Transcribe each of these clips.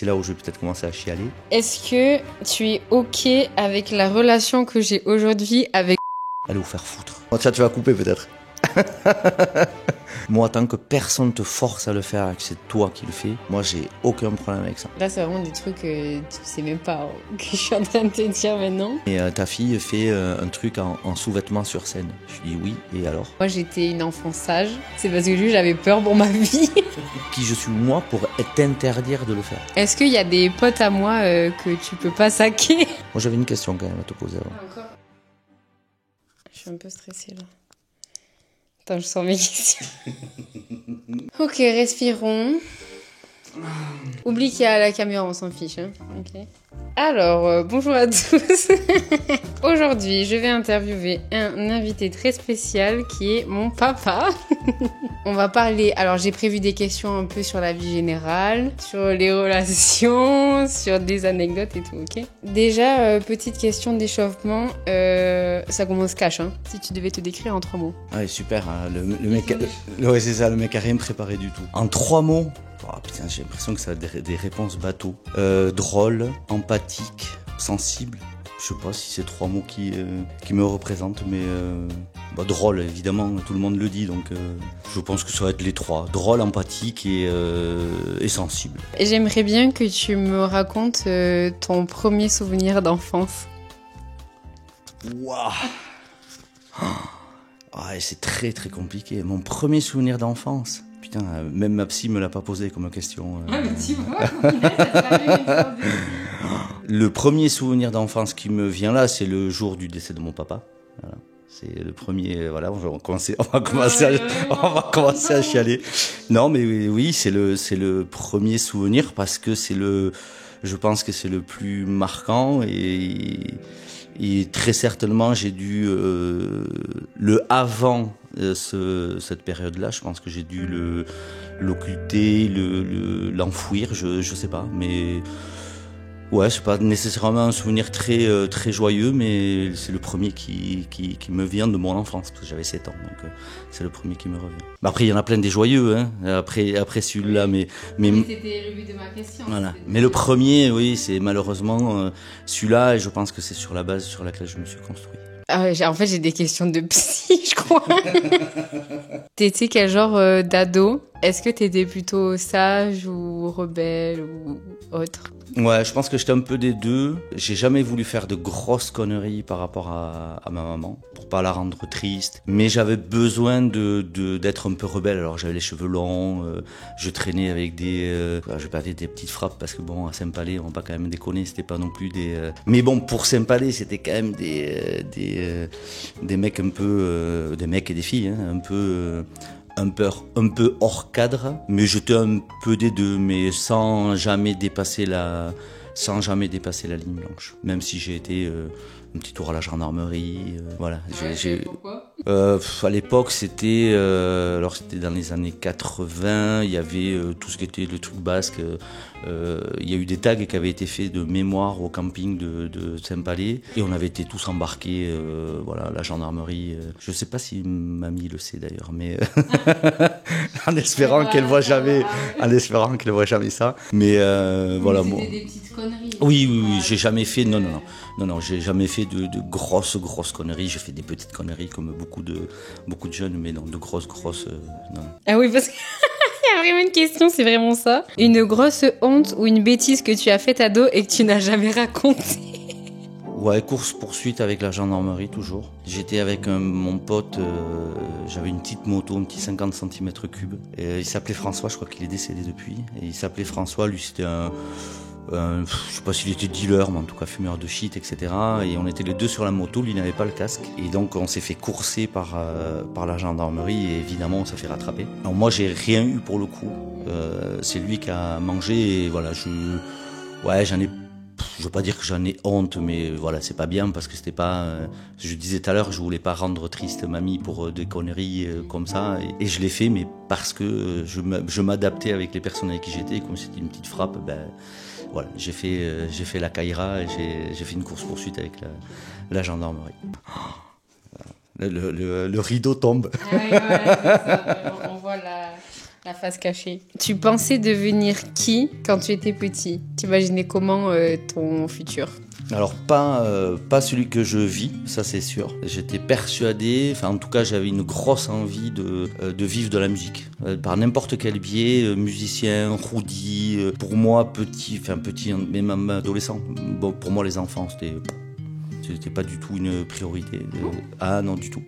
c'est là où je vais peut-être commencer à chialer. Est-ce que tu es OK avec la relation que j'ai aujourd'hui avec... Allez vous faire foutre. Oh, tiens, tu vas couper peut-être. Moi, tant que personne te force à le faire et que c'est toi qui le fais, moi, j'ai aucun problème avec ça. Là, c'est vraiment des trucs que tu sais même pas que je suis en train de te dire maintenant. Et ta fille fait un truc en sous-vêtements sur scène. Je dis oui, et alors? Moi, j'étais une enfant sage. C'est parce que juste, j'avais peur pour ma vie. Qui je suis moi pour t'interdire de le faire? Est-ce qu'il y a des potes à moi que tu peux pas saquer? Moi, j'avais une question quand même à te poser avant. Encore? Je suis un peu stressée là. Attends, je sens mes questions. Ok, respirons. Oublie qu'il y a la caméra, on s'en fiche. Hein. Okay. Alors, bonjour à tous. Aujourd'hui, je vais interviewer un invité très spécial qui est mon papa. On va parler... Alors, j'ai prévu des questions un peu sur la vie générale, sur les relations, sur des anecdotes et tout, ok? Déjà, petite question d'échauffement. Ça commence cash, hein. Si tu devais te décrire en 3 mots. Ouais, super. Hein. Le mec... Ouais, c'est ça, le mec a rien préparé du tout. En 3 mots... Oh, putain, j'ai l'impression que ça a des réponses bateau. Drôle, empathique, sensible. Je sais pas si c'est 3 mots qui me représentent, mais drôle, évidemment, tout le monde le dit, donc je pense que ça va être les 3. Drôle, empathique et sensible. Et j'aimerais bien que tu me racontes ton premier souvenir d'enfance. Waouh. Ouais, c'est très très compliqué. Mon premier souvenir d'enfance. Putain, même ma psy me l'a pas posé comme question. Ah, mais tu vois, ça Le premier souvenir d'enfance qui me vient là, c'est le jour du décès de mon papa. Voilà. C'est le premier, voilà, on va commencer à chialer. Non, mais oui, c'est le premier souvenir parce que je pense que c'est le plus marquant et très certainement j'ai dû le avant cette période-là, je pense que j'ai dû l'occulter, l'enfouir, je sais pas, mais ouais, c'est pas nécessairement un souvenir très très joyeux, mais c'est le premier qui me vient de mon enfance parce que j'avais 7 ans, donc c'est le premier qui me revient. Après il y en a plein des joyeux, hein. Après celui-là, mais c'était le but de ma question. Voilà. Mais le premier, oui, c'est malheureusement celui-là, et je pense que c'est sur la base sur laquelle je me suis construit. En fait, j'ai des questions de psy, je crois. T'étais quel genre d'ado? Est-ce que t'étais plutôt sage ou rebelle ou autre? Ouais, je pense que j'étais un peu des deux. J'ai jamais voulu faire de grosses conneries par rapport à ma maman, pour pas la rendre triste. Mais j'avais besoin d'être un peu rebelle. Alors j'avais les cheveux longs, je traînais avec je vais pas dire des petites frappes parce que bon, à Saint-Palais, on va pas quand même déconner, c'était pas non plus des... Mais bon, pour Saint-Palais, c'était quand même des mecs un peu... des mecs et des filles, hein, un peu hors cadre, mais j'étais un peu des deux, mais sans jamais dépasser la ligne blanche. Même si j'ai été un petit tour à la gendarmerie, voilà. Pourquoi? À l'époque, c'était dans les années 80, il y avait tout ce qui était le truc basque. Il y a eu des tags qui avaient été faits de mémoire au camping de Saint-Palais et on avait été tous embarqués, voilà, la gendarmerie. Je sais pas si mamie le sait d'ailleurs, mais en espérant qu'elle voit jamais ça. Mais voilà, c'était bon. Des petites conneries. Oui, j'ai jamais fait. Non, j'ai jamais fait de grosses conneries. J'ai fait des petites conneries comme beaucoup de jeunes, mais non, de grosses, non. Ah oui, parce que il y a vraiment une question, c'est vraiment ça. Une grosse honte ou une bêtise que tu as faite ado et que tu n'as jamais racontée. Ouais, course-poursuite avec la gendarmerie, toujours. J'étais avec mon pote, j'avais une petite moto, un petit 50 cm3. Et il s'appelait François, je crois qu'il est décédé depuis. Et il s'appelait François, lui c'était je sais pas s'il était dealer, mais en tout cas fumeur de shit, etc. Et on était les deux sur la moto, lui n'avait pas le casque. Et donc on s'est fait courser par la gendarmerie et évidemment on s'est fait rattraper. Alors moi j'ai rien eu pour le coup. C'est lui qui a mangé et voilà, j'en ai... Je veux pas dire que j'en ai honte, mais voilà, c'est pas bien parce que c'était pas... je disais tout à l'heure, je voulais pas rendre triste mamie pour des conneries comme ça. Et je l'ai fait, mais parce que je m'adaptais avec les personnes avec qui j'étais. Comme c'était une petite frappe, voilà, j'ai fait la caïra et j'ai fait une course-poursuite avec la gendarmerie. Le rideau tombe. Ah oui, voilà, c'est ça. On voit La face cachée. Tu pensais devenir qui quand tu étais petit? T'imaginais comment ton futur? Alors pas celui que je vis, ça c'est sûr. J'étais persuadé, enfin en tout cas j'avais une grosse envie de vivre de la musique. Par n'importe quel biais, musicien, roadie, pour moi petit, mais même adolescent. Bon, pour moi les enfants c'était pas du tout une priorité. Ah non du tout.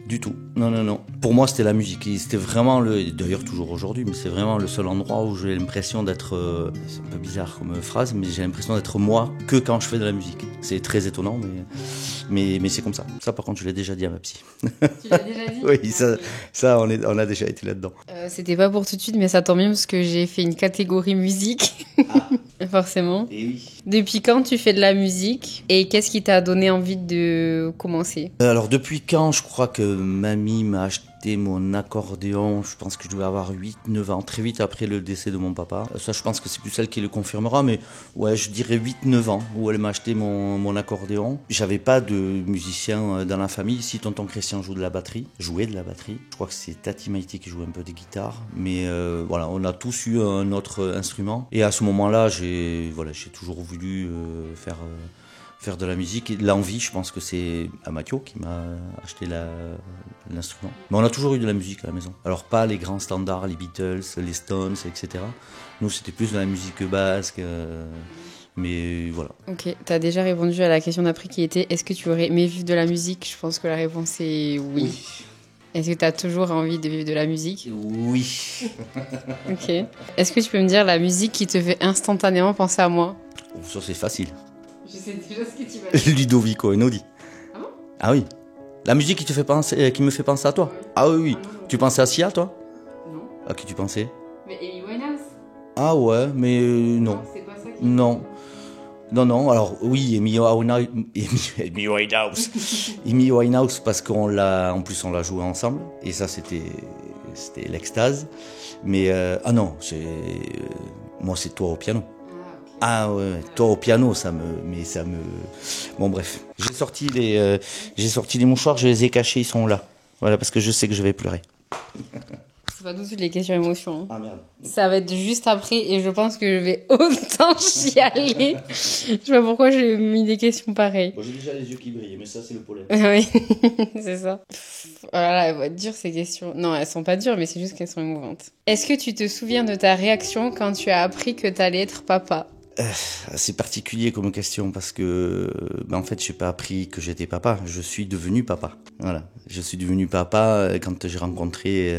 Du tout. Non. Pour moi, c'était la musique. Et c'était vraiment d'ailleurs toujours aujourd'hui, mais c'est vraiment le seul endroit où j'ai l'impression d'être, c'est un peu bizarre comme phrase, mais j'ai l'impression d'être moi que quand je fais de la musique. C'est très étonnant, mais c'est comme ça. Ça, par contre, je l'ai déjà dit à ma psy. Tu l'as déjà dit? Oui, ça on a déjà été là-dedans. C'était pas pour tout de suite, mais ça tombe bien parce que j'ai fait une catégorie musique. Ah. Forcément. Et oui. Depuis quand tu fais de la musique et qu'est-ce qui t'a donné envie de commencer? Alors depuis quand? Je crois que mamie m'a acheté mon accordéon, je pense que je devais avoir 8-9 ans, très vite après le décès de mon papa. Ça je pense que c'est plus elle qui le confirmera, mais ouais je dirais 8-9 ans où elle m'a acheté mon accordéon. J'avais pas de musicien dans la famille, si tonton Christian jouait de la batterie. Je crois que c'est Tati Maïté qui jouait un peu de guitare, mais voilà, on a tous eu un autre instrument. Et à ce moment-là, j'ai toujours voulu faire de la musique. Et l'envie, je pense que c'est Amatio qui m'a acheté l'instrument. Mais on a toujours eu de la musique à la maison. Alors pas les grands standards, les Beatles, les Stones, etc. Nous, c'était plus de la musique basque. Mais voilà. Ok, t'as déjà répondu à la question d'après qui était est-ce que tu aurais aimé vivre de la musique? Je pense que la réponse est oui. Est-ce que t'as toujours envie de vivre de la musique? Oui. Ok. Est-ce que tu peux me dire la musique qui te fait instantanément penser à moi? Ça, c'est facile. Je sais déjà ce que tu vas dire. Ludovico Einaudi. Ah bon? Ah oui. La musique qui me fait penser à toi? Ah oui. Tu pensais à Sia, toi? Non. À qui tu pensais? Mais Amy Winehouse? Ah ouais, mais non. C'est pas ça qui... Non. Alors oui, Amy Winehouse. Amy Winehouse parce en plus on l'a joué ensemble et ça c'était l'extase. Mais non, moi c'est toi au piano. Ah ouais, toi au piano, Bon bref, j'ai sorti les mouchoirs, je les ai cachés, ils sont là. Voilà, parce que je sais que je vais pleurer. C'est pas tout de suite les questions émotions. Ah merde. Ça va être juste après et je pense que je vais autant chialer. Je sais pas pourquoi j'ai mis des questions pareilles. Bon, j'ai déjà les yeux qui brillent, mais ça c'est le pollen. Oui, c'est ça. Voilà, elles vont être dures ces questions. Non, elles sont pas dures, mais c'est juste qu'elles sont émouvantes. Est-ce que tu te souviens de ta réaction quand tu as appris que t'allais être papa? C'est particulier comme question parce que en fait j'ai pas appris que j'étais papa, je suis devenu papa. Voilà, je suis devenu papa quand j'ai rencontré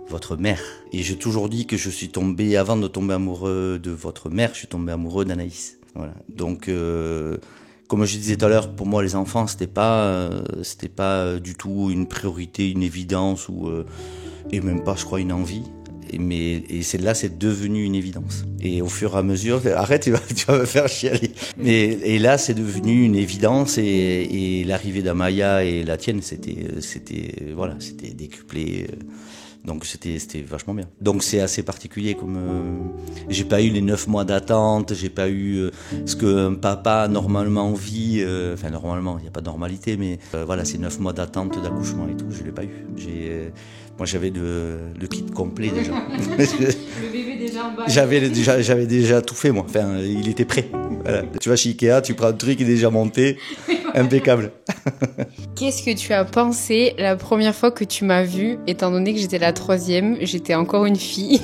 votre mère. Et j'ai toujours dit que je suis tombé, avant de tomber amoureux de votre mère, je suis tombé amoureux d'Anaïs. Voilà. Donc comme je disais tout à l'heure, pour moi les enfants c'était pas du tout une priorité, une évidence et même pas je crois une envie. Et celle-là, c'est devenu une évidence. Et au fur et à mesure, arrête, tu vas me faire chialer. Et là, c'est devenu une évidence. Et l'arrivée d'Amaya et la tienne, c'était décuplé. Donc c'était vachement bien. Donc c'est assez particulier comme j'ai pas eu les 9 mois d'attente, j'ai pas eu ce qu'un papa normalement vit. Enfin normalement, il y a pas de normalité, mais voilà, ces 9 mois d'attente, d'accouchement et tout, je l'ai pas eu. Moi j'avais le kit complet déjà. Le bébé déjà en bas. J'avais déjà tout fait moi. Enfin, il était prêt. Voilà. Tu vas chez Ikea, tu prends un truc qui est déjà monté, impeccable. Qu'est-ce que tu as pensé la première fois que tu m'as vue, étant donné que j'étais la 3e, j'étais encore une fille?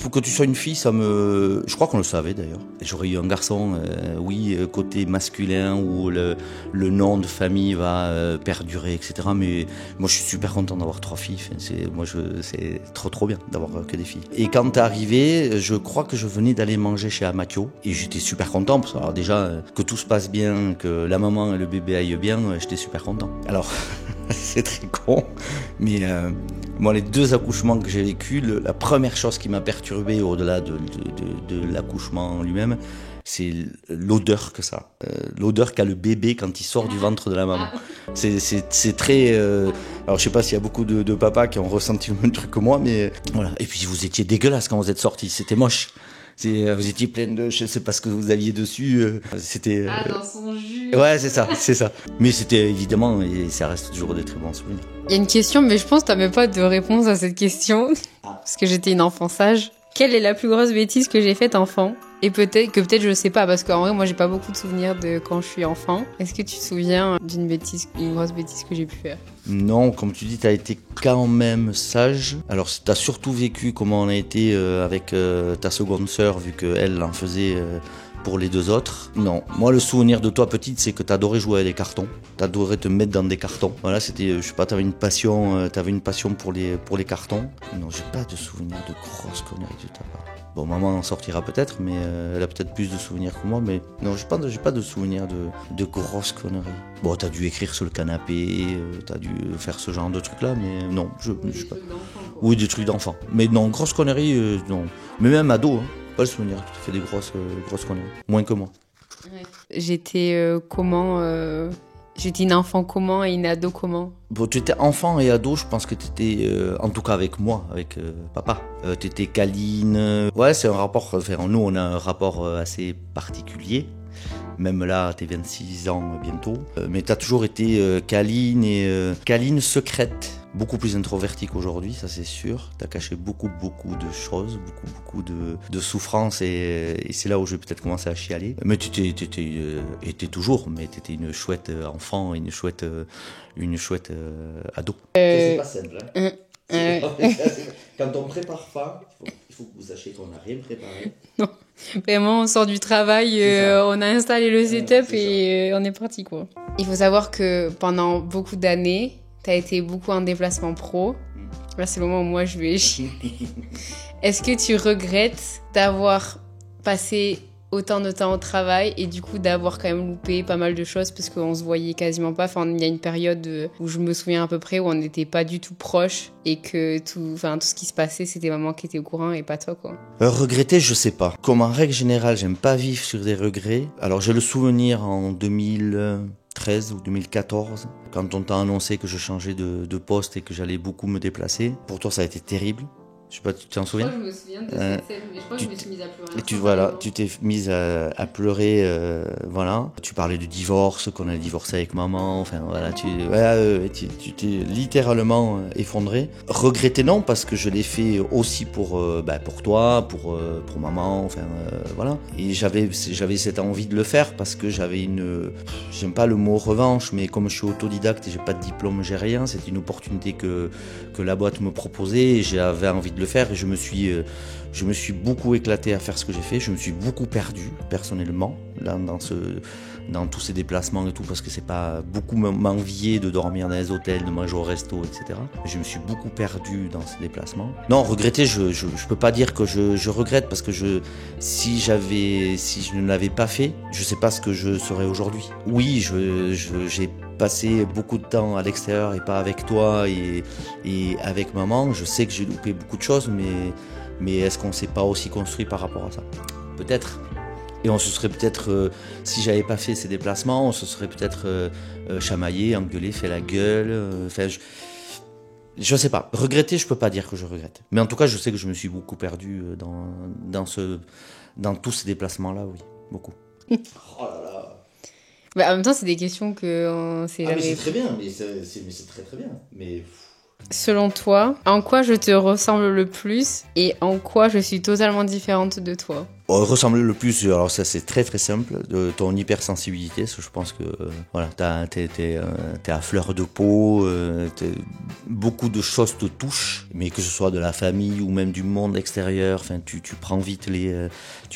Pour que tu sois une fille, je crois qu'on le savait d'ailleurs. J'aurais eu un garçon, oui, côté masculin où le nom de famille va perdurer, etc. Mais moi, je suis super content d'avoir 3 filles. C'est trop bien d'avoir que des filles. Et quand t'es arrivé, je crois que je venais d'aller manger chez Amatio et j'étais super content parce que alors déjà que tout se passe bien, que la maman et le bébé aillent bien, j'étais super content. Alors c'est très con, mais moi, les 2 accouchements que j'ai vécu, la première chose qui m'a perturbé au-delà de l'accouchement lui-même, c'est l'odeur que ça. L'odeur qu'a le bébé quand il sort du ventre de la maman. C'est très... alors, je sais pas s'il y a beaucoup de papas qui ont ressenti le même truc que moi, mais voilà. Et puis, vous étiez dégueulasse quand vous êtes sortis. C'était moche. Vous étiez pleine de, je sais pas ce que vous aviez dessus. C'était. Dans son jus. Ouais, c'est ça. Mais c'était évidemment, et ça reste toujours des très bons souvenirs. Il y a une question, mais je pense que t'as même pas de réponse à cette question. Parce que j'étais une enfant sage. Quelle est la plus grosse bêtise que j'ai faite enfant? Et peut-être je sais pas, parce qu'en vrai, moi, j'ai pas beaucoup de souvenirs de quand je suis enfant. Est-ce que tu te souviens d'une grosse bêtise que j'ai pu faire? Non, comme tu dis, t'as été quand même sage. Alors, t'as surtout vécu comment on a été avec ta seconde sœur, vu qu'elle en faisait pour les deux autres. Non, moi, le souvenir de toi petite, c'est que t'adorais jouer avec des cartons. T'adorais te mettre dans des cartons. Voilà, c'était, je sais pas, t'avais une passion pour les cartons. Non, j'ai pas de souvenir de grosses conneries de ta part. Bon, maman en sortira peut-être, mais elle a peut-être plus de souvenirs que moi. Mais non, j'ai pas de souvenirs de grosses conneries. Bon, t'as dû écrire sur le canapé, t'as dû faire ce genre de trucs-là, mais non, je pas. Oui, des trucs d'enfant. Mais non, grosses conneries, non. Mais même ado, hein, pas le souvenir que tu fais des grosses conneries. Moins que moi. Ouais. J'étais J'étais une enfant comment et une ado comment? Bon, tu étais enfant et ado, je pense que tu étais, en tout cas avec moi, avec papa. Tu étais câline. Ouais, c'est un rapport, enfin, nous on a un rapport assez particulier. Même là, t'es 26 ans bientôt. Mais t'as toujours été câline et câline secrète. Beaucoup plus introvertie qu'aujourd'hui, ça c'est sûr. T'as caché beaucoup de choses, beaucoup de souffrances et c'est là où je vais peut-être commencer à chialer. Mais t'étais toujours, mais t'étais une chouette enfant, une chouette ado. C'est pas simple, hein. Quand on prépare pas, il faut que vous sachiez qu'on n'a rien préparé. Non, vraiment, on sort du travail, on a installé le setup et on est parti, quoi. Il faut savoir que pendant beaucoup d'années, t'as été beaucoup en déplacement pro. Là, c'est le moment où moi, je vais chier. Est-ce que tu regrettes d'avoir passé autant de temps au travail et du coup d'avoir quand même loupé pas mal de choses parce qu'on se voyait quasiment pas. Enfin, il y a une période où je me souviens à peu près où on n'était pas du tout proches et que tout ce qui se passait, c'était maman qui était au courant et pas toi, quoi. Regretter, je sais pas. Comme en règle générale, j'aime pas vivre sur des regrets. Alors j'ai le souvenir en 2013 ou 2014, quand on t'a annoncé que je changeais de poste et que j'allais beaucoup me déplacer. Pour toi, ça a été terrible. Je sais pas, tu t'en souviens? Je crois que je me souviens de cette scène, mais je crois que je me suis mise à pleurer. Tu t'es mise à pleurer, voilà. Tu parlais du divorce, qu'on allait divorcer avec maman, enfin voilà, tu t'es littéralement effondré. Regretter non, parce que je l'ai fait aussi pour toi, pour maman, enfin voilà. Et j'avais cette envie de le faire parce que j'aime pas le mot revanche, mais comme je suis autodidacte et j'ai pas de diplôme, j'ai rien, c'était une opportunité que la boîte me proposait et j'avais envie de le faire et je me suis beaucoup éclaté à faire ce que j'ai fait. Je me suis beaucoup perdu personnellement là, dans tous ces déplacements et tout, parce que c'est pas beaucoup m'envier de dormir dans les hôtels, de manger au resto, etc. Je me suis beaucoup perdu dans ces déplacements. Non, regretter, je peux pas dire que je regrette, parce que si je ne l'avais pas fait, je sais pas ce que je serais aujourd'hui. Oui, j'ai passé beaucoup de temps à l'extérieur et pas avec toi et avec maman. Je sais que j'ai loupé beaucoup de choses, mais est-ce qu'on s'est pas aussi construit par rapport à ça? Peut-être. Et on se serait peut-être, si j'avais pas fait ces déplacements, on se serait peut-être chamaillé, engueulé, fait la gueule. Enfin, je sais pas. Regretter, je peux pas dire que je regrette. Mais en tout cas, je sais que je me suis beaucoup perdu dans tous ces déplacements-là, oui, beaucoup. Oh là là. Bah, en même temps, c'est des questions que c'est jamais... mais c'est très bien, mais c'est très très bien. Mais selon toi, en quoi je te ressemble le plus et en quoi je suis totalement différente de toi? Ressembler le plus, alors ça c'est très très simple, de ton hypersensibilité, je pense que voilà, t'es à fleur de peau, beaucoup de choses te touchent, mais que ce soit de la famille ou même du monde extérieur, enfin tu prends vite tu es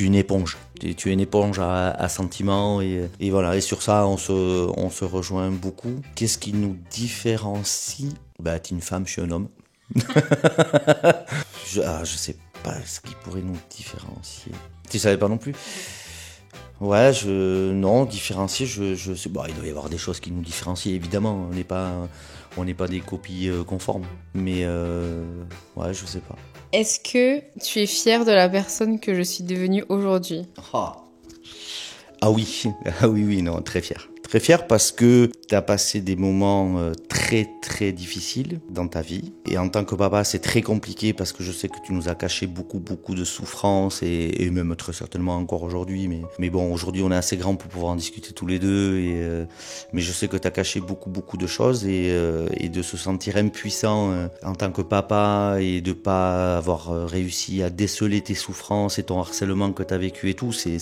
une éponge. Tu es une éponge à sentiments et voilà, et sur ça on se rejoint beaucoup. Qu'est-ce qui nous différencie? Bah, t'es une femme, je suis un homme. Je sais pas ce qui pourrait nous différencier. Tu savais pas non plus? Ouais, non, différencier, je sais. Bon, il doit y avoir des choses qui nous différencient, évidemment. On n'est pas des copies conformes. Mais ouais, je sais pas. Est-ce que tu es fière de la personne que je suis devenue aujourd'hui? Ah oui, oui, non, très fier. Très fier parce que tu as passé des moments très très difficiles dans ta vie. Et en tant que papa, c'est très compliqué parce que je sais que tu nous as caché beaucoup de souffrances et même très certainement encore aujourd'hui. Mais bon, aujourd'hui, on est assez grand pour pouvoir en discuter tous les deux. Mais je sais que tu as caché beaucoup de choses et de se sentir impuissant en tant que papa et de pas avoir réussi à déceler tes souffrances et ton harcèlement que tu as vécu et tout, c'est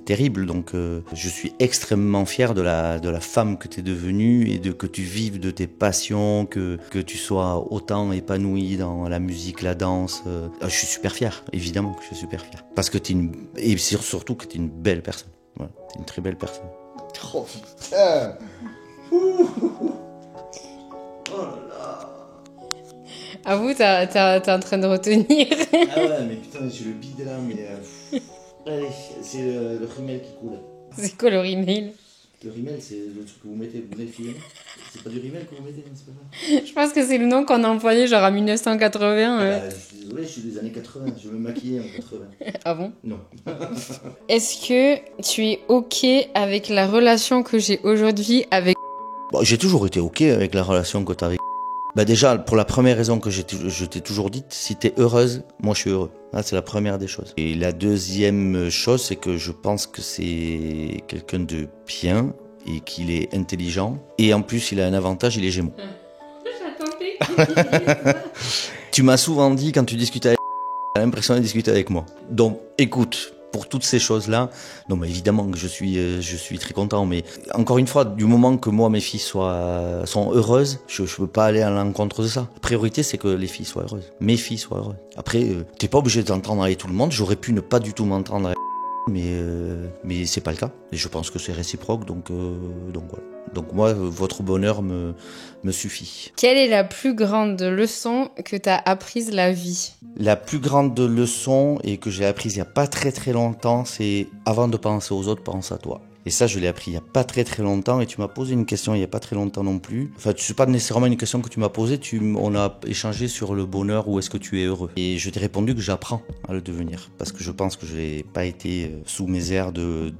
terrible. Donc je suis extrêmement fier de la femme que tu es devenue et que tu vives de tes passions, que tu sois autant épanoui dans la musique, la danse. Je suis super fier, évidemment que je suis super fier. Parce que et surtout que tu es une belle personne. Voilà, tu es une très belle personne. Oh putain. Oh là là. Avoue, t'es en train de retenir. Ah ouais, mais putain, j'ai le bide là, mais... Allez, c'est le rimel qui coule. C'est quoi le rimel? Le rimel, c'est le truc que vous mettez le film. C'est pas du rimel que vous mettez, c'est pas ça? Je pense que c'est le nom qu'on a employé genre en 1980. Bah, je suis désolé, je suis des années 80, je me maquillais en 80. Ah bon? Non. Est-ce que tu es ok avec la relation que j'ai aujourd'hui avec... Bon, j'ai toujours été ok avec la relation que t'as avec. Bah déjà, pour la première raison que je t'ai toujours dite, si t'es heureuse, moi je suis heureux. Ah, c'est la première des choses. Et la deuxième chose, c'est que je pense que c'est quelqu'un de bien et qu'il est intelligent. Et en plus, il a un avantage, il est Gémeaux. Tu m'as souvent dit, quand tu discutais avec t'as l'impression de discuter avec moi. Donc, écoute, pour toutes ces choses-là, non, mais évidemment que je suis très content, mais encore une fois, du moment que moi, mes filles sont heureuses, je peux pas aller à l'encontre de ça. La priorité, c'est que les filles soient heureuses. Mes filles soient heureuses. Après, t'es pas obligé de t'entendre avec tout le monde. J'aurais pu ne pas du tout m'entendre avec mais c'est pas le cas. Et je pense que c'est réciproque, donc voilà. Donc moi, votre bonheur me suffit. Quelle est la plus grande leçon que t'as apprise la vie? La plus grande leçon et que j'ai apprise il y a pas très longtemps, c'est avant de penser aux autres, pense à toi. Et ça, je l'ai appris il y a pas très longtemps et tu m'as posé une question il y a pas très longtemps non plus. Enfin, c'est pas nécessairement une question que tu m'as posée, on a échangé sur le bonheur, où est-ce que tu es heureux. Et je t'ai répondu que j'apprends à le devenir parce que je pense que je n'ai pas été sous mes airs de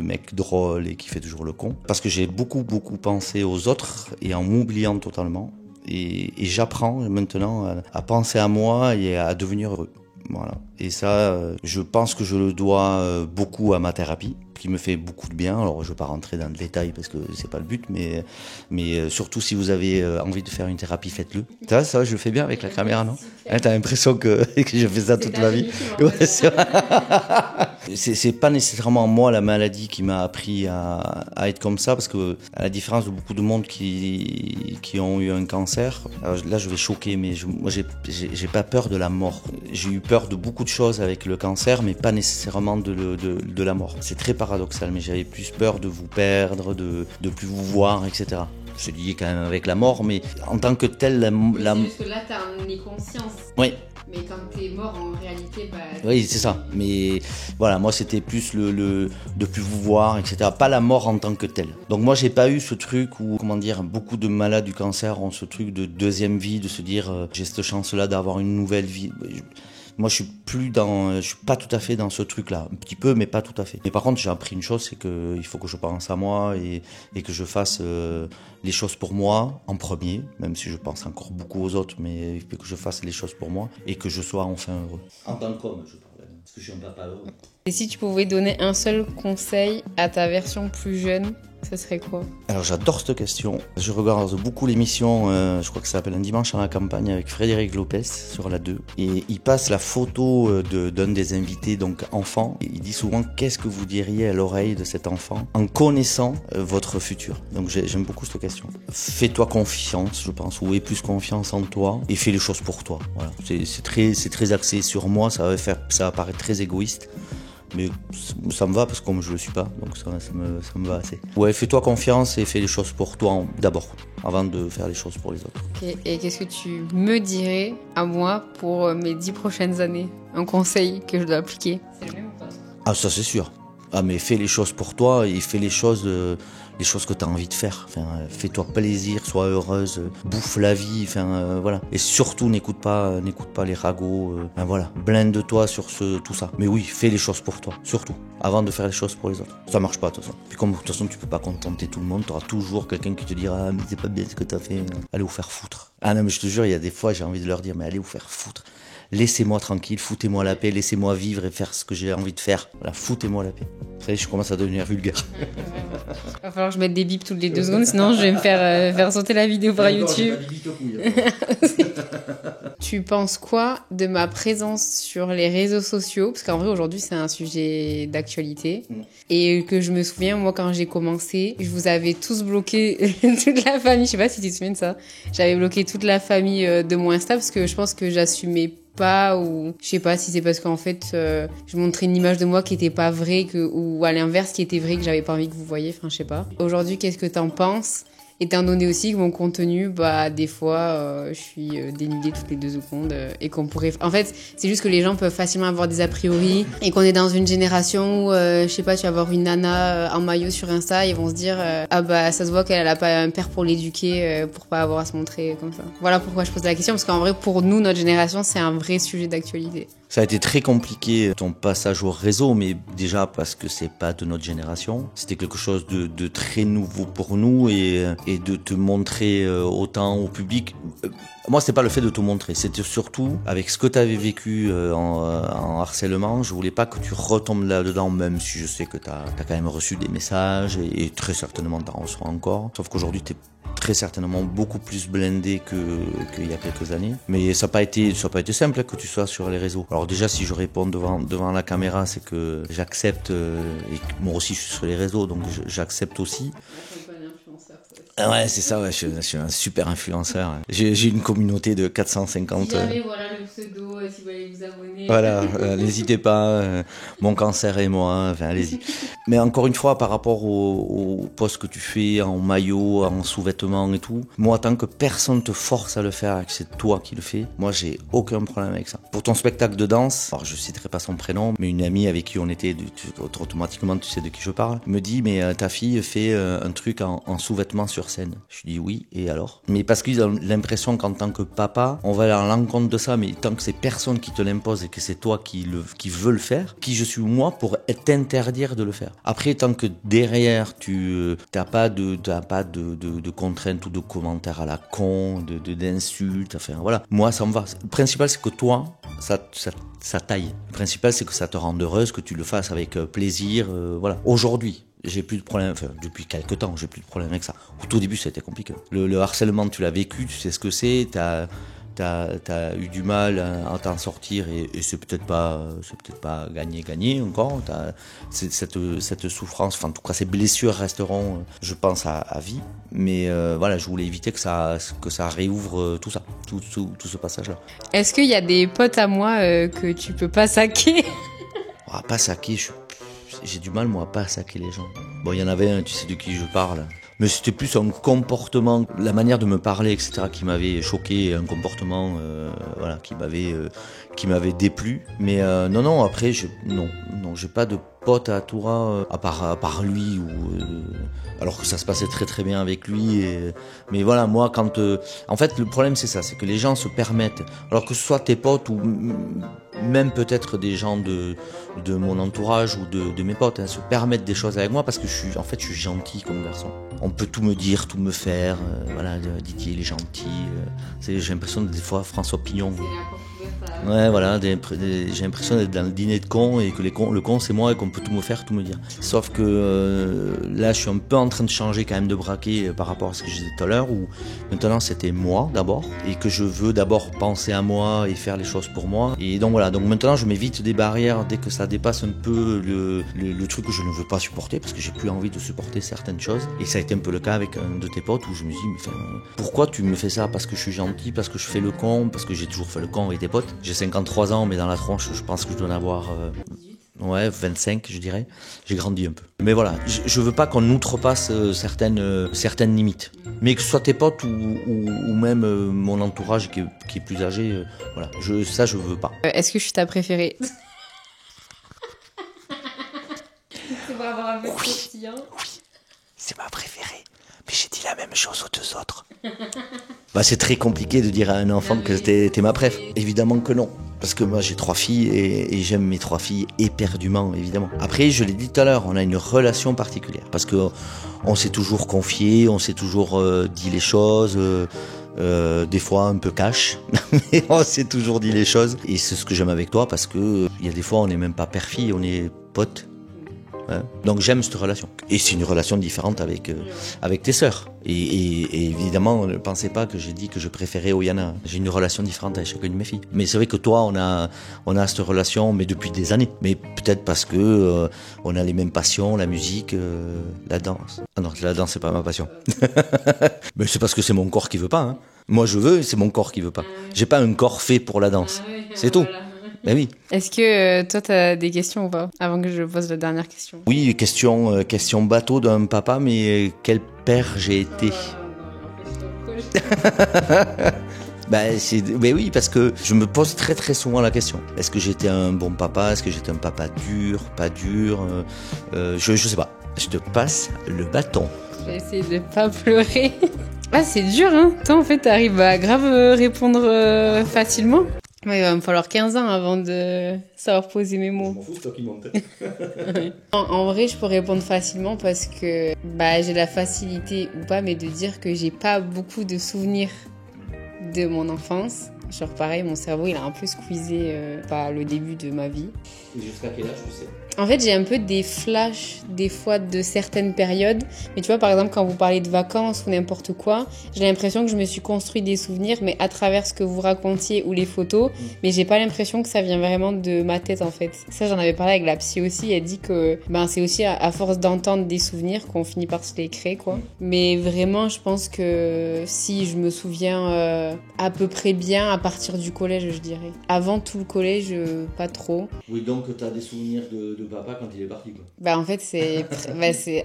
mec drôle et qui fait toujours le con. Parce que j'ai beaucoup pensé aux autres et en m'oubliant totalement. Et j'apprends maintenant à penser à moi et à devenir heureux. Voilà. Et ça, je pense que je le dois beaucoup à ma thérapie, qui me fait beaucoup de bien. Alors, je ne vais pas rentrer dans le détail parce que c'est pas le but, mais surtout si vous avez envie de faire une thérapie, faites-le. Ça, je le fais bien avec la caméra, non? Hein, t'as l'impression que je fais ça toute ma vie. Ouais, c'est pas nécessairement moi la maladie qui m'a appris à être comme ça, parce que à la différence de beaucoup de monde qui ont eu un cancer, alors là je vais choquer, mais moi j'ai pas peur de la mort. J'ai eu peur de beaucoup de choses avec le cancer, mais pas nécessairement de la mort. C'est très paradoxal, mais j'avais plus peur de vous perdre, de plus vous voir, etc. C'est lié quand même avec la mort, mais en tant que tel, c'est juste que là, t'as un inconscience. Oui. Mais quand t'es mort, en réalité, bah... Oui, c'est ça. Mais voilà, moi, c'était plus le de plus vous voir, etc. Pas la mort en tant que telle. Donc moi, j'ai pas eu ce truc où, comment dire, beaucoup de malades du cancer ont ce truc de deuxième vie, de se dire, j'ai cette chance-là d'avoir une nouvelle vie. Moi, je suis pas tout à fait dans ce truc-là. Un petit peu, mais pas tout à fait. Mais par contre, j'ai appris une chose, c'est que il faut que je pense à moi et que je fasse les choses pour moi en premier, même si je pense encore beaucoup aux autres, mais il faut que je fasse les choses pour moi et que je sois enfin heureux. En tant qu'homme, je parle, parce que je suis un papa heureux. Et si tu pouvais donner un seul conseil à ta version plus jeune, ce serait quoi? Alors j'adore cette question. Je regarde beaucoup l'émission, je crois que ça s'appelle Un dimanche à la campagne avec Frédéric Lopez sur la 2. Et il passe la photo d'un des invités, donc enfant. Et il dit souvent, qu'est-ce que vous diriez à l'oreille de cet enfant en connaissant votre futur? Donc j'aime beaucoup cette question. Fais-toi confiance, je pense, ou aie plus confiance en toi et fais les choses pour toi. Voilà. C'est très axé sur moi, ça va paraître très égoïste. Mais ça me va parce que comme je le suis pas, donc ça me va assez. Ouais, fais-toi confiance et fais les choses pour toi d'abord, avant de faire les choses pour les autres. Okay. Et qu'est-ce que tu me dirais à moi pour mes 10 prochaines années? Un conseil que je dois appliquer? C'est le même ou pas? Ah, ça c'est sûr. Ah mais fais les choses pour toi et fais les choses que tu as envie de faire. Enfin, fais-toi plaisir, sois heureuse, bouffe la vie, enfin voilà. Et surtout n'écoute pas les ragots, enfin, voilà. Blinde-toi sur tout ça. Mais oui, fais les choses pour toi, surtout, avant de faire les choses pour les autres. Ça marche pas de toute façon. Puis comme de toute façon tu peux pas contenter tout le monde, tu auras toujours quelqu'un qui te dira ah, mais c'est pas bien ce que t'as fait, allez vous faire foutre. Ah non mais je te jure, il y a des fois j'ai envie de leur dire mais allez vous faire foutre. Laissez-moi tranquille, foutez-moi la paix, laissez-moi vivre et faire ce que j'ai envie de faire. Voilà, foutez-moi la paix. Vous savez, je commence à devenir vulgaire. Il va falloir que je mette des bips toutes les 2 secondes, sinon je vais me faire sauter la vidéo par YouTube. Tu penses quoi de ma présence sur les réseaux sociaux? Parce qu'en vrai, aujourd'hui, c'est un sujet d'actualité. Et que je me souviens, moi, quand j'ai commencé, je vous avais tous bloqué, toute la famille. Je sais pas si tu te souviens de ça. J'avais bloqué toute la famille de mon Insta parce que je pense que j'assumais pas, ou je sais pas si c'est parce qu'en fait je montrais une image de moi qui était pas vraie, ou à l'inverse qui était vraie, que j'avais pas envie que vous voyiez, enfin je sais pas. Aujourd'hui, qu'est-ce que t'en penses, étant donné aussi que mon contenu, bah des fois je suis dénudée toutes les 2 secondes et qu'on pourrait, en fait c'est juste que les gens peuvent facilement avoir des a priori et qu'on est dans une génération où je sais pas, tu vas avoir une nana en maillot sur Insta, ils vont se dire ah bah ça se voit qu'elle a pas un père pour l'éduquer, pour pas avoir à se montrer comme ça. Voilà pourquoi je pose la question, parce qu'en vrai pour nous, notre génération, c'est un vrai sujet d'actualité. Ça a été très compliqué ton passage au réseau, mais déjà parce que c'est pas de notre génération. C'était quelque chose de très nouveau pour nous, et de te montrer autant au public. Moi, c'est pas le fait de te montrer, c'était surtout avec ce que tu avais vécu en harcèlement. Je voulais pas que tu retombes là-dedans, même si je sais que t'as quand même reçu des messages et très certainement t'en reçois encore. Sauf qu'aujourd'hui, t'es très certainement beaucoup plus blindé qu'il y a quelques années. Mais ça n'a pas été simple que tu sois sur les réseaux. Alors déjà, si je réponds devant la caméra, c'est que j'accepte, et moi aussi je suis sur les réseaux, donc j'accepte aussi. Ah ouais, c'est ça, ouais, je suis un super influenceur. J'ai une communauté de 450... Si jamais, voilà le pseudo, si vous voulez vous abonner. Voilà, n'hésitez pas, mon cancer et moi, enfin allez-y. Mais encore une fois, par rapport au post que tu fais en maillot, en sous-vêtements et tout, moi, tant que personne te force à le faire et que c'est toi qui le fais, moi j'ai aucun problème avec ça. Pour ton spectacle de danse, alors je citerai pas son prénom, mais une amie avec qui on était, automatiquement tu sais de qui je parle, me dit mais ta fille fait un truc en sous-vêtements sur scène. Je dis oui, et alors? Mais parce qu'ils ont l'impression qu'en tant que papa, on va aller à l'encontre de ça, mais tant que c'est personne qui te l'impose et que c'est toi qui veux le faire, qui je suis moi pour t'interdire de le faire. Après, tant que derrière tu t'as pas de contraintes ou de commentaires à la con, d'insultes, enfin voilà, moi ça me va. Le principal c'est que toi, ça taille. Le principal c'est que ça te rende heureuse, que tu le fasses avec plaisir, voilà. Aujourd'hui, j'ai plus de problème, enfin depuis quelques temps, j'ai plus de problème avec ça. Au tout début, ça a été compliqué. Le harcèlement, tu l'as vécu, tu sais ce que c'est, t'as eu du mal à t'en sortir, et c'est peut-être pas gagné encore. Cette souffrance, enfin en tout cas ces blessures resteront, je pense, à vie. Mais voilà, je voulais éviter que ça réouvre tout ça, tout ce passage-là. Est-ce qu'il y a des potes à moi que tu peux pas saquer? Pas saquer, j'ai du mal moi à pas saquer les gens. Bon, il y en avait un, tu sais de qui je parle. Mais c'était plus un comportement, la manière de me parler, etc., qui m'avait choqué, un comportement, voilà, qui m'avait déplu. Mais non, après, non, j'ai pas de pote à Toura à part lui, alors que ça se passait très très bien avec lui. Mais voilà, moi, en fait, le problème c'est ça, c'est que les gens se permettent, alors que ce soit tes potes ou même peut-être des gens de mon entourage ou de mes potes, se permettent des choses avec moi parce que je suis gentil comme garçon. On peut tout me dire, tout me faire, voilà, Didier il est gentil. J'ai l'impression des fois François Pignon. Ouais, voilà, j'ai l'impression d'être dans le dîner de cons et que le con c'est moi et qu'on peut tout me faire, tout me dire. Sauf que là je suis un peu en train de changer quand même de braquet par rapport à ce que je disais tout à l'heure, où maintenant c'était moi d'abord et que je veux d'abord penser à moi et faire les choses pour moi. Et donc voilà, donc maintenant je m'évite des barrières dès que ça dépasse un peu le truc que je ne veux pas supporter, parce que j'ai plus envie de supporter certaines choses. Et ça a été un peu le cas avec un de tes potes où je me dis mais pourquoi tu me fais ça? Parce que je suis gentil, parce que je fais le con, parce que j'ai toujours fait le con avec tes potes. J'ai 53 ans, mais dans la tronche, je pense que je dois en avoir 25, je dirais. J'ai grandi un peu. Mais voilà, je veux pas qu'on outrepasse certaines limites. Mais que ce soit tes potes ou même mon entourage qui est plus âgé, voilà, je veux pas. Est-ce que je suis ta préférée? C'est pour avoir un peu de croustillant. Oui, c'est ma préférée. Mais j'ai dit la même chose aux deux autres. Bah, c'est très compliqué de dire à un enfant que t'es ma préf. Évidemment que non. Parce que moi j'ai 3 filles et j'aime mes 3 filles éperdument, évidemment. Après, je l'ai dit tout à l'heure, on a une relation particulière. Parce que on s'est toujours confié, on s'est toujours dit les choses, des fois un peu cash, mais on s'est toujours dit les choses. Et c'est ce que j'aime avec toi parce que il y a des fois on n'est même pas père-fille, on est potes. Hein. Donc j'aime cette relation. Et c'est une relation différente avec tes sœurs. Et évidemment, ne pensez pas que j'ai dit que je préférais Oyana. J'ai une relation différente avec chacune de mes filles. Mais c'est vrai que toi, on a cette relation, mais depuis des années. Mais peut-être parce que on a les mêmes passions, la musique, la danse. Ah non, la danse, c'est pas ma passion. Mais c'est parce que c'est mon corps qui veut pas. Hein. Moi, je veux, c'est mon corps qui veut pas. J'ai pas un corps fait pour la danse. C'est tout. Ben oui. Est-ce que toi, t'as des questions ou pas? Avant que je pose la dernière question. Oui, question bateau d'un papa, mais quel père j'ai été? Ben oui, parce que je me pose très très souvent la question. Est-ce que j'étais un bon papa? Est-ce que j'étais un papa dur? Pas dur? Je sais pas. Je te passe le bâton. Je vais essayer de pas pleurer. Ah, c'est dur, hein? Toi, en fait, t'arrives à grave répondre facilement. Ouais, il va me falloir 15 ans avant de savoir poser mes mots. Je m'en fous, c'est toi qui montes. En vrai, je peux répondre facilement parce que j'ai la facilité ou pas, mais de dire que j'ai pas beaucoup de souvenirs de mon enfance. Genre pareil, mon cerveau, il a un peu squeezé le début de ma vie. Et jusqu'à quel âge tu sais? En fait, j'ai un peu des flashs, des fois, de certaines périodes. Mais tu vois, par exemple, quand vous parlez de vacances ou n'importe quoi, j'ai l'impression que je me suis construit des souvenirs, mais à travers ce que vous racontiez ou les photos. Mais j'ai pas l'impression que ça vient vraiment de ma tête, en fait. Ça, j'en avais parlé avec la psy aussi. Elle dit que c'est aussi à force d'entendre des souvenirs qu'on finit par se les créer, quoi. Mais vraiment, je pense que si je me souviens à peu près bien à partir du collège, je dirais. Avant tout le collège, pas trop. Oui, donc t'as des souvenirs de papa quand il est parti, quoi. En fait,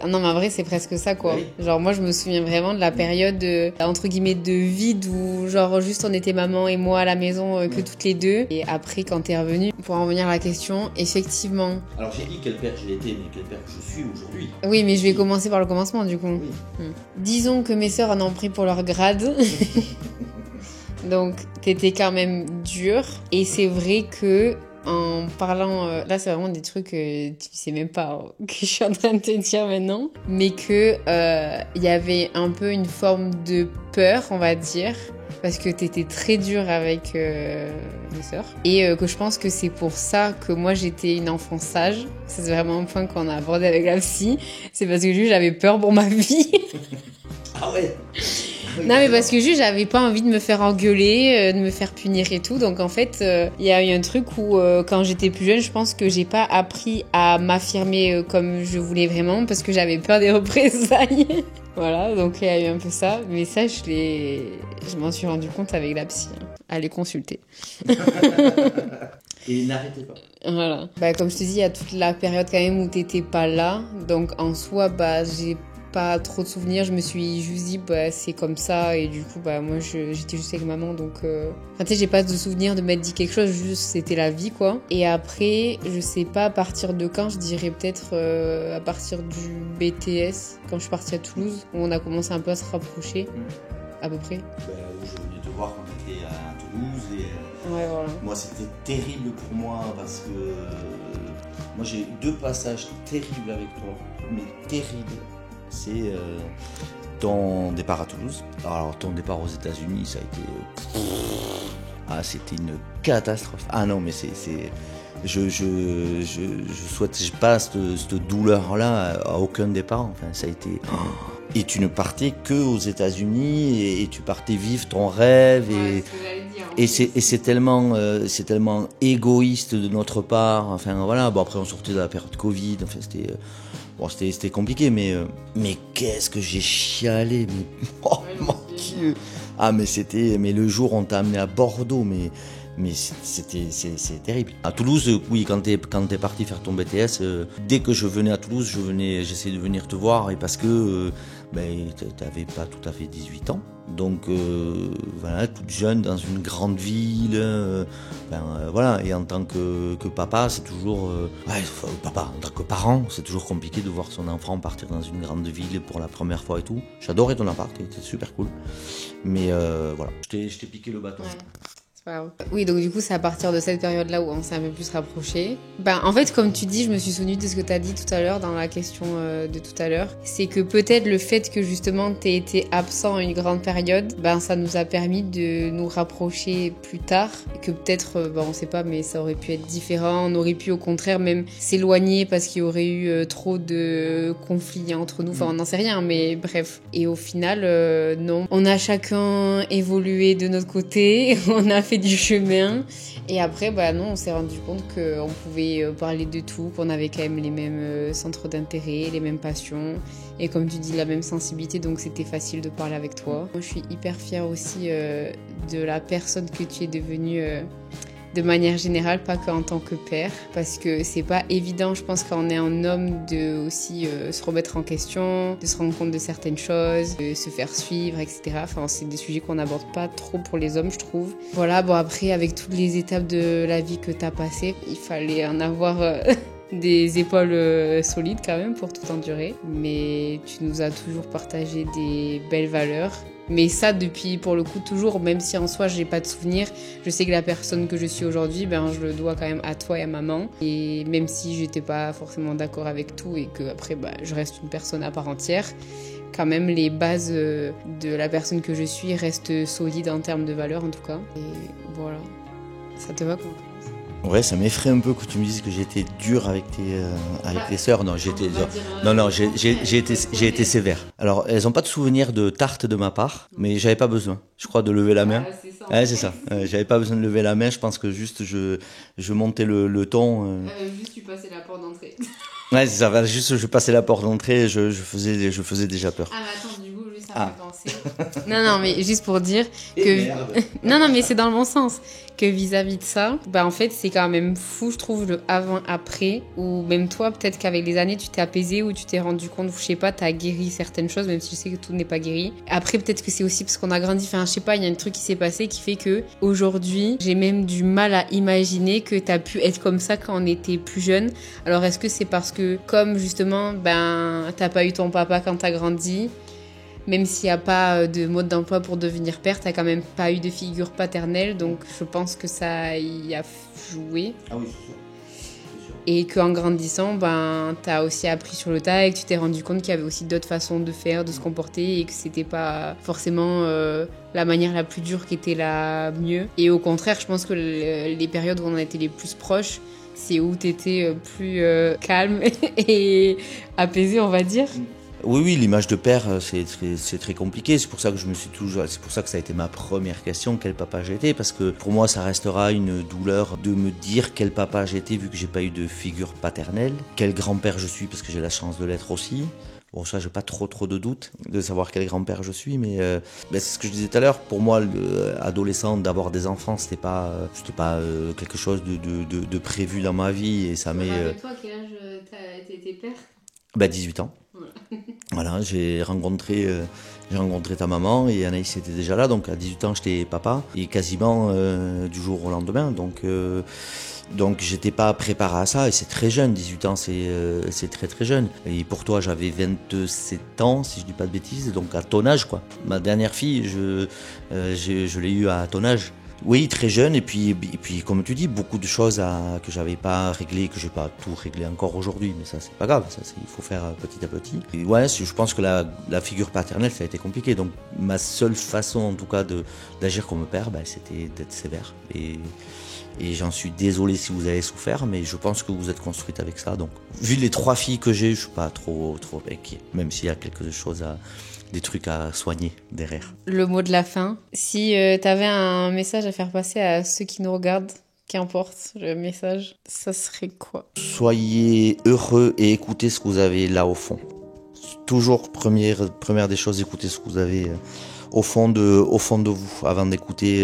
non, mais en vrai, c'est presque ça, quoi. Oui. Genre, moi, je me souviens vraiment de la période, entre guillemets, de vide où, genre, juste on était maman et moi à la maison, que toutes les deux. Et après, quand t'es revenu, pour en revenir à la question, effectivement. Alors, j'ai dit quel père j'ai été, mais quel père je suis aujourd'hui. Oui, mais je vais commencer par le commencement, du coup. Oui. Disons que mes sœurs en ont pris pour leur grade. Donc, t'étais quand même dur. Et c'est vrai que, en parlant, là c'est vraiment des trucs que tu sais même pas que je suis en train de te dire maintenant, mais que y avait un peu une forme de peur, on va dire, parce que t'étais très dur avec mes sœurs, et que je pense que c'est pour ça que moi j'étais une enfant sage. Ça, c'est vraiment un point qu'on a abordé avec la psy, c'est parce que juste j'avais peur pour ma vie. Ah ouais. Non, mais parce que juste j'avais pas envie de me faire engueuler, de me faire punir et tout. Donc en fait, il y a eu un truc où quand j'étais plus jeune, je pense que j'ai pas appris à m'affirmer comme je voulais vraiment parce que j'avais peur des représailles. Voilà, donc il y a eu un peu ça. Mais ça, je m'en suis rendu compte avec la psy. Hein. Allez consulter. Et n'arrêtez pas. Voilà. Comme je te dis, il y a toute la période quand même où t'étais pas là. Donc en soi, j'ai pas trop de souvenirs, je me suis juste dit c'est comme ça, et du coup moi j'étais juste avec maman, donc tu sais, j'ai pas de souvenir de m'être dit quelque chose, juste c'était la vie, quoi. Et après, je sais pas à partir de quand, je dirais peut-être à partir du BTS, quand je suis partie à Toulouse, où on a commencé un peu à se rapprocher, à peu près. Je venais te voir quand t'étais à Toulouse, et ouais, voilà. Moi c'était terrible pour moi parce que moi j'ai eu 2 passages terribles avec toi, mais terribles. C'est ton départ à Toulouse. Alors ton départ aux États-Unis, ça a été c'était une catastrophe. Ah non, mais je souhaite pas cette douleur là à aucun départ. Enfin, ça a été. Et tu ne partais que aux États-Unis et tu partais vivre ton rêve, et c'est tellement égoïste de notre part. Enfin voilà. Bon, après on sortait de la période Covid. Enfin c'était compliqué, mais qu'est-ce que j'ai chialé, mais oh mon Dieu. Ah mais le jour où on t'a amené à Bordeaux, Mais c'est terrible. À Toulouse, oui, quand t'es parti faire ton BTS, dès que je venais à Toulouse, j'essayais de venir te voir, et parce que t'avais pas tout à fait 18 ans. Donc voilà, toute jeune dans une grande ville, voilà. Et en tant que papa, c'est toujours papa, en tant que parent, c'est toujours compliqué de voir son enfant partir dans une grande ville pour la première fois et tout. J'adorais ton appart, c'était super cool. Mais voilà, je t'ai piqué le bâton. Ouais. Oui, donc du coup, c'est à partir de cette période-là où on s'est un peu plus rapprochés. En fait, comme tu dis, je me suis souvenue de ce que tu as dit tout à l'heure dans la question de tout à l'heure. C'est que peut-être le fait que justement tu aies été absent une grande période, ça nous a permis de nous rapprocher plus tard. Et que peut-être, on sait pas, mais ça aurait pu être différent. On aurait pu au contraire même s'éloigner parce qu'il y aurait eu trop de conflits entre nous. Enfin, on n'en sait rien, mais bref. Et au final, non. On a chacun évolué de notre côté. On a fait du chemin, et après non, on s'est rendu compte qu'on pouvait parler de tout, qu'on avait quand même les mêmes centres d'intérêt, les mêmes passions, et comme tu dis, la même sensibilité, donc c'était facile de parler avec toi. Moi, je suis hyper fière aussi de la personne que tu es devenue de manière générale, pas qu'en tant que père, parce que c'est pas évident, je pense, quand on est un homme, de aussi se remettre en question, de se rendre compte de certaines choses, de se faire suivre, etc. Enfin, c'est des sujets qu'on n'aborde pas trop pour les hommes, je trouve. Voilà, après, avec toutes les étapes de la vie que t'as passées, il fallait en avoir des épaules solides quand même pour tout endurer. Mais tu nous as toujours partagé des belles valeurs. Mais ça, depuis, pour le coup, toujours, même si en soi, j'ai pas de souvenirs, je sais que la personne que je suis aujourd'hui, je le dois quand même à toi et à maman. Et même si j'étais pas forcément d'accord avec tout et que après, je reste une personne à part entière, quand même, les bases de la personne que je suis restent solides en termes de valeurs, en tout cas. Et voilà. Ça te va comment? Ouais, ça m'effraie un peu que tu me dises que j'ai été dur avec tes sœurs. Non, j'ai été sévère. Alors, elles ont pas de souvenir de tarte de ma part, mais j'avais pas besoin, je crois, de lever la main. C'est ça. J'avais pas besoin de lever la main. Je pense que juste je montais le ton. Juste tu passais la porte d'entrée. Ouais, c'est ça. Juste je passais la porte d'entrée, et je faisais déjà peur. Ah, mais attends, du coup, juste ça me fait penser. Non, mais juste pour dire que. Non, mais c'est dans le bon sens. Que vis-à-vis de ça, en fait, c'est quand même fou, je trouve, le avant-après. Ou même toi, peut-être qu'avec les années, tu t'es apaisé ou tu t'es rendu compte, je sais pas, t'as guéri certaines choses, même si je sais que tout n'est pas guéri. Après, peut-être que c'est aussi parce qu'on a grandi. Enfin, je sais pas, il y a un truc qui s'est passé qui fait que aujourd'hui, j'ai même du mal à imaginer que t'as pu être comme ça quand on était plus jeune. Alors, est-ce que c'est parce que, comme justement, t'as pas eu ton papa quand t'as grandi? Même s'il n'y a pas de mode d'emploi pour devenir père, t'as quand même pas eu de figure paternelle, donc je pense que ça y a joué. Ah oui, c'est sûr. Et qu'en grandissant, t'as aussi appris sur le tas et que tu t'es rendu compte qu'il y avait aussi d'autres façons de faire, de se comporter, et que c'était pas forcément la manière la plus dure qui était la mieux. Et au contraire, je pense que les périodes où on a été les plus proches, c'est où t'étais plus calme et apaisé, on va dire. Oui, l'image de père, c'est très compliqué. C'est pour ça que c'est pour ça que ça a été ma première question, quel papa j'étais, parce que pour moi, ça restera une douleur de me dire quel papa j'étais, vu que j'ai pas eu de figure paternelle, quel grand-père je suis, parce que j'ai la chance de l'être aussi. Bon, ça, j'ai pas trop de doutes de savoir quel grand-père je suis, mais c'est ce que je disais tout à l'heure. Pour moi, adolescent, d'avoir des enfants, c'était pas quelque chose de prévu dans ma vie, et ça m'est. Toi, quel âge t'as été père? 18 ans. Voilà, j'ai rencontré ta maman, et Anaïs était déjà là, donc à 18 ans j'étais papa, et quasiment du jour au lendemain, donc j'étais pas préparé à ça, et c'est très jeune, 18 ans c'est très très jeune. Et pour toi j'avais 27 ans, si je dis pas de bêtises, donc à ton âge quoi. Ma dernière fille, je l'ai eue à ton âge. Oui, très jeune, et puis comme tu dis, beaucoup de choses que j'avais pas réglées, que j'ai pas tout réglé encore aujourd'hui, mais ça c'est pas grave, il faut faire petit à petit. Et ouais, je pense que la figure paternelle ça a été compliqué, donc ma seule façon en tout cas d'agir comme père, c'était d'être sévère. Et j'en suis désolé si vous avez souffert, mais je pense que vous êtes construite avec ça. Donc, vu les 3 filles que j'ai, je suis pas trop inquiet, même s'il y a quelque chose des trucs à soigner derrière. Le mot de la fin. Si t'avais un message à faire passer à ceux qui nous regardent, qu'importe le message, ça serait quoi? Soyez heureux et écoutez ce que vous avez là au fond. Toujours première des choses, écoutez ce que vous avez au fond de vous, avant d'écouter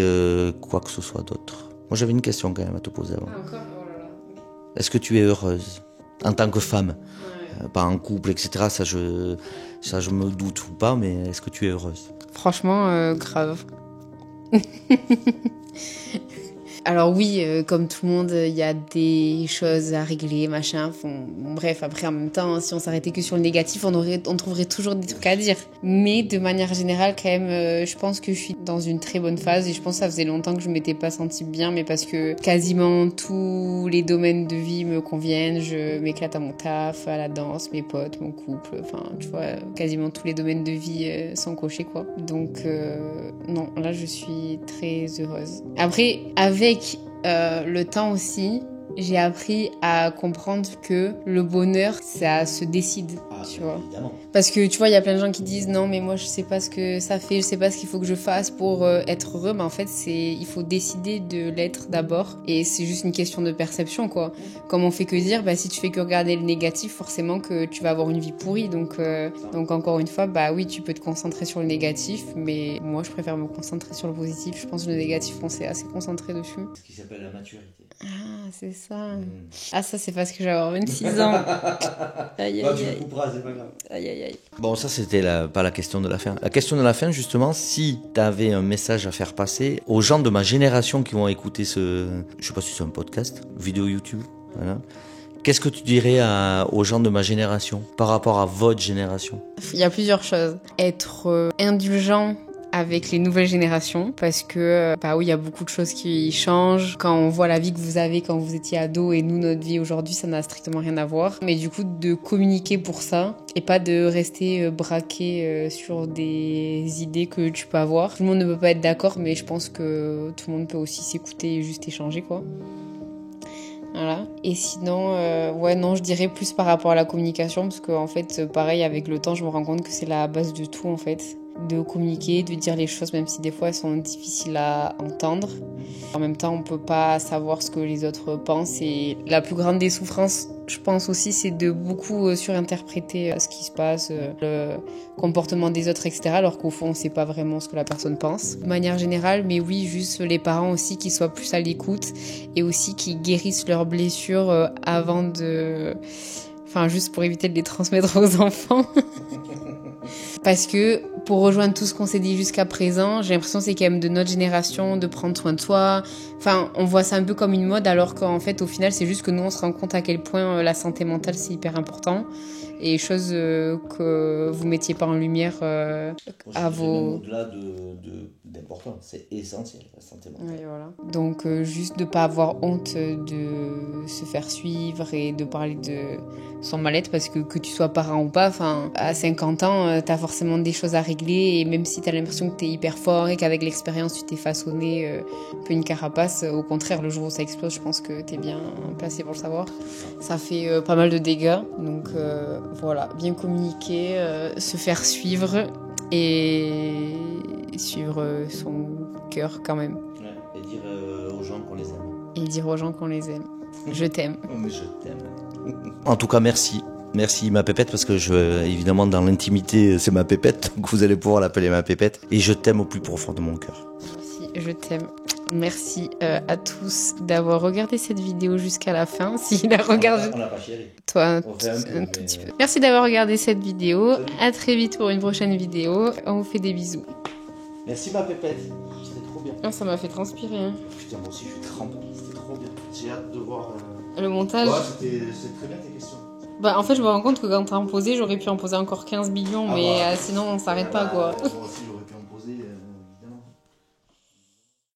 quoi que ce soit d'autre. Moi j'avais une question quand même à te poser avant. Ah, encore? Oh là là. Est-ce que tu es heureuse en tant que femme? Ouais. Pas en couple, etc. Ça je me doute ou pas, mais est-ce que tu es heureuse? Franchement, grave. Alors oui, comme tout le monde, il y a des choses à régler, machin. Bon, bref, après, en même temps, si on s'arrêtait que sur le négatif, on trouverait toujours des trucs à dire. Mais de manière générale, quand même, je pense que je suis dans une très bonne phase. Et je pense que ça faisait longtemps que je m'étais pas sentie bien, mais parce que quasiment tous les domaines de vie me conviennent. Je m'éclate à mon taf, à la danse, mes potes, mon couple. Enfin, tu vois, quasiment tous les domaines de vie sont cochés, quoi. Donc, non, là, je suis très heureuse. Après, avec le temps aussi, j'ai appris à comprendre que le bonheur, ça se décide, tu vois. Évidemment. Parce que tu vois, il y a plein de gens qui disent non, mais moi je sais pas ce que ça fait, je sais pas ce qu'il faut que je fasse pour être heureux. Mais en fait, il faut décider de l'être d'abord. Et c'est juste une question de perception, quoi. Comme on fait que dire, si tu fais que regarder le négatif, forcément que tu vas avoir une vie pourrie. Donc encore une fois, oui, tu peux te concentrer sur le négatif, mais moi je préfère me concentrer sur le positif. Je pense que le négatif, on s'est assez concentré dessus. Ce qui s'appelle la maturité. Ah, c'est ça. Ah, ça, c'est parce que j'avais 26 ans. Aïe, aïe, Tu aïe. le couperas, c'est pas grave. Aïe, aïe, aïe. Bon, ça c'était pas la question de la fin. La question de la fin, justement, si tu avais un message à faire passer aux gens de ma génération qui vont écouter je sais pas si c'est un podcast, vidéo YouTube, voilà. Qu'est-ce que tu dirais aux gens de ma génération par rapport à votre génération? Il y a plusieurs choses. Être indulgent avec les nouvelles générations, parce que oui, il y a beaucoup de choses qui changent. Quand on voit la vie que vous avez quand vous étiez ado et nous, notre vie aujourd'hui, ça n'a strictement rien à voir. Mais du coup, de communiquer pour ça et pas de rester braqué sur des idées que tu peux avoir. Tout le monde ne peut pas être d'accord, mais je pense que tout le monde peut aussi s'écouter et juste échanger, quoi. Voilà. Et sinon, non, je dirais plus par rapport à la communication, parce que en fait, pareil, avec le temps, je me rends compte que c'est la base de tout, en fait. De communiquer, de dire les choses, même si des fois elles sont difficiles à entendre. En même temps, on peut pas savoir ce que les autres pensent, et la plus grande des souffrances, je pense aussi, c'est de beaucoup surinterpréter ce qui se passe, le comportement des autres, etc. Alors qu'au fond, on sait pas vraiment ce que la personne pense. De manière générale, mais oui, juste les parents aussi qui soient plus à l'écoute et aussi qui guérissent leurs blessures avant de... Enfin, juste pour éviter de les transmettre aux enfants. Parce que, pour rejoindre tout ce qu'on s'est dit jusqu'à présent, j'ai l'impression que c'est quand même de notre génération de prendre soin de soi. Enfin, on voit ça un peu comme une mode, alors qu'en fait, au final, c'est juste que nous, on se rend compte à quel point la santé mentale, c'est hyper important. Et chose que vous mettiez pas en lumière à vos... Au-delà d'important, c'est essentiel, la santé mentale. Oui, voilà. Donc, juste de pas avoir honte de se faire suivre et de parler de son mal-être, parce que tu sois parent ou pas, à 50 ans, t'as forcément des choses à régler, et même si t'as l'impression que t'es hyper fort et qu'avec l'expérience, tu t'es façonné un peu une carapace, au contraire, le jour où ça explose, je pense que t'es bien placé pour le savoir. Ça fait pas mal de dégâts, donc voilà, bien communiquer, se faire suivre et suivre son cœur quand même. Ouais, et dire aux gens qu'on les aime. Et dire aux gens qu'on les aime. Je t'aime. Mais je t'aime. En tout cas, merci. Merci ma pépette, parce que évidemment dans l'intimité c'est ma pépette, donc vous allez pouvoir l'appeler ma pépette. Et je t'aime au plus profond de mon cœur. Merci, je t'aime. Merci à tous d'avoir regardé cette vidéo jusqu'à la fin. S'il a regardé... On n'a pas chialé. Toi, un On tout fait un peu, petit peu. Merci d'avoir regardé cette vidéo. À très vite pour une prochaine vidéo. On vous fait des bisous. Merci ma pépette. C'était trop bien. Oh, ça m'a fait transpirer. Hein. Putain, moi aussi je suis trempé. C'était trop bien. J'ai hâte de voir... Le montage. Ouais, c'était très bien tes questions. En fait, je me rends compte que quand t'as en posé, j'aurais pu en poser encore 15 millions, mais sinon on s'arrête pas, quoi. Moi aussi j'aurais pu en poser...